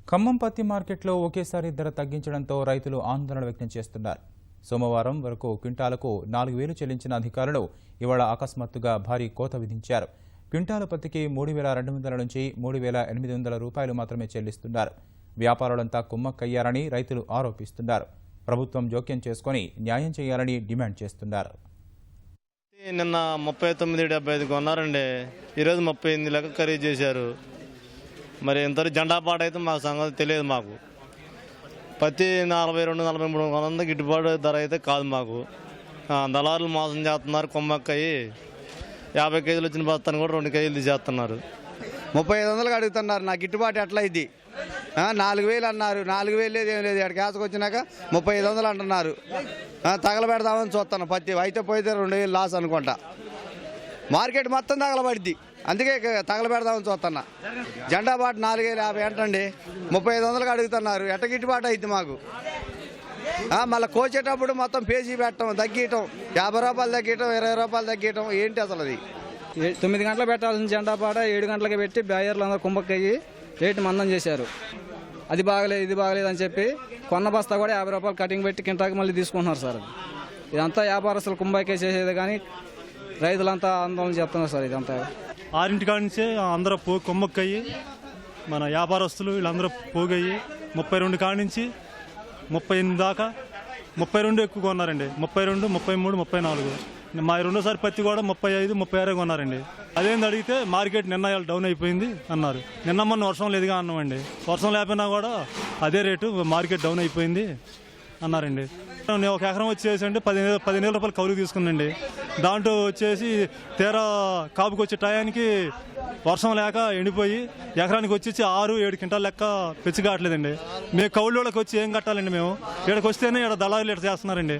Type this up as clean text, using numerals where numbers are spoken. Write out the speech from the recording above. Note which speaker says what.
Speaker 1: ఖమ్మం పత్తి మార్కెట్లో ఒకేసారి ధర తగ్గించడంతో రైతులు ఆందోళన వ్యక్తం చేస్తున్నారు. సోమవారం వరకు క్వింటాలకు 4,000 చెల్లించిన అధికారులు ఇవాళ అకస్మాత్తుగా భారీ కోత విధించారు. క్వింటాల పత్తికి 3,200 నుంచి 3,800 రూపాయలు మాత్రమే చెల్లిస్తున్నారు. వ్యాపారులంతా కుమ్మక్కయ్యారని రైతులు ఆరోపిస్తున్నారు. ప్రభుత్వం జోక్యం చేసుకుని న్యాయం చేయాలని డిమాండ్ చేస్తున్నారు.
Speaker 2: నిన్న 39.75 కొన్నారండి, ఈరోజు 38 లెక్క ఖరీదు చేశారు. మరి ఇంత జెండా పాట అయితే మాకు సంగతి తెలియదు. మాకు పత్తి 42-43 కొనంత గిట్టుబాటు ధర అయితే కాదు. మాకు దళారులు మోసం చేస్తున్నారు. కొమ్మక్కయ్యి 50 కేజీలు వచ్చిన బస్తాను కూడా 2 కేజీలు తీసేస్తున్నారు.
Speaker 3: 3500 అడుగుతున్నారు. నాకు గిట్టుబాటు ఎట్లా ఇది? 4,000 అన్నారు. 4,000 లేదు, ఏం లేదు. ఇక్కడ కేసుకు వచ్చినాక 3500 అంటున్నారు. తగలబెడదామని చూస్తాను. పత్తి అయితే పోయితే 2,000 లాస్ అనుకుంటా. మార్కెట్ మొత్తం తగలబడిద్ది, అందుకే తగలబెడదామని చూస్తున్నా. జెండా బాటు 4,050 అంటండి, 3500 అడుగుతున్నారు. ఎట్ట గిట్టుబాటు అయితే మాకు? మళ్ళీ కోసేటప్పుడు మొత్తం పేజీ పెట్టడం, తగ్గియటం, 50 రూపాయలు తగ్గియటం, 20 రూపాయలు తగ్గియటం. ఏంటి అసలు అది?
Speaker 4: 9 గంటలకు పెట్టాల్సిన జెండా పాట 7 గంటలకు పెట్టి బ్యాయర్లు అందరూ కుంభక్కయ్యి రేటు మందం చేశారు. అది బాగలేదు, ఇది బాగలేదు అని చెప్పి కొన్న బస్తా కూడా 50 రూపాయలు కటింగ్ పెట్టి కింటాకి మళ్ళీ తీసుకుంటున్నారు సార్. ఇదంతా వ్యాపారస్తులు కుంభకే చేసేది, కానీ రైతులంతా ఆందోళన చేస్తున్నారు సార్. ఇదంతా
Speaker 5: 6 కాడి నుంచే అందరూ కొమ్మక్కయ్యి, మన వ్యాపారస్తులు వీళ్ళందరూ పోగయ్యి 32 కాడి నుంచి 38 దాకా 32 ఎక్కువ కొన్నారండి. 32, 33, 34. మా రెండోసారి పత్తి కూడా 35, 36 కొన్నారండి. అదేంది అడిగితే మార్కెట్ నిన్న డౌన్ అయిపోయింది అన్నారు. నిన్న మొన్న వర్షం లేదుగా అన్నామండి. వర్షం లేకపోయినా కూడా అదే రేటు, మార్కెట్ డౌన్ అయిపోయింది అన్నారండి. నేను ఒక ఎకరం వచ్చేసి అంటే 15,000 రూపాయలు కౌలు తీసుకున్నాండి. దాంట్లో వచ్చేసి తీరా కాపుకి వచ్చే టయానికి వర్షం లేక ఎండిపోయి ఎకరానికి వచ్చేసి 6-7 క్వింటాల లెక్క పెంచి కావట్లేదండి. మేము కౌలులోకి వచ్చి ఏం కట్టాలండి? మేము ఇక్కడికి వస్తేనే ఇక్కడ దళారులు ఇట్లా చేస్తున్నారండి.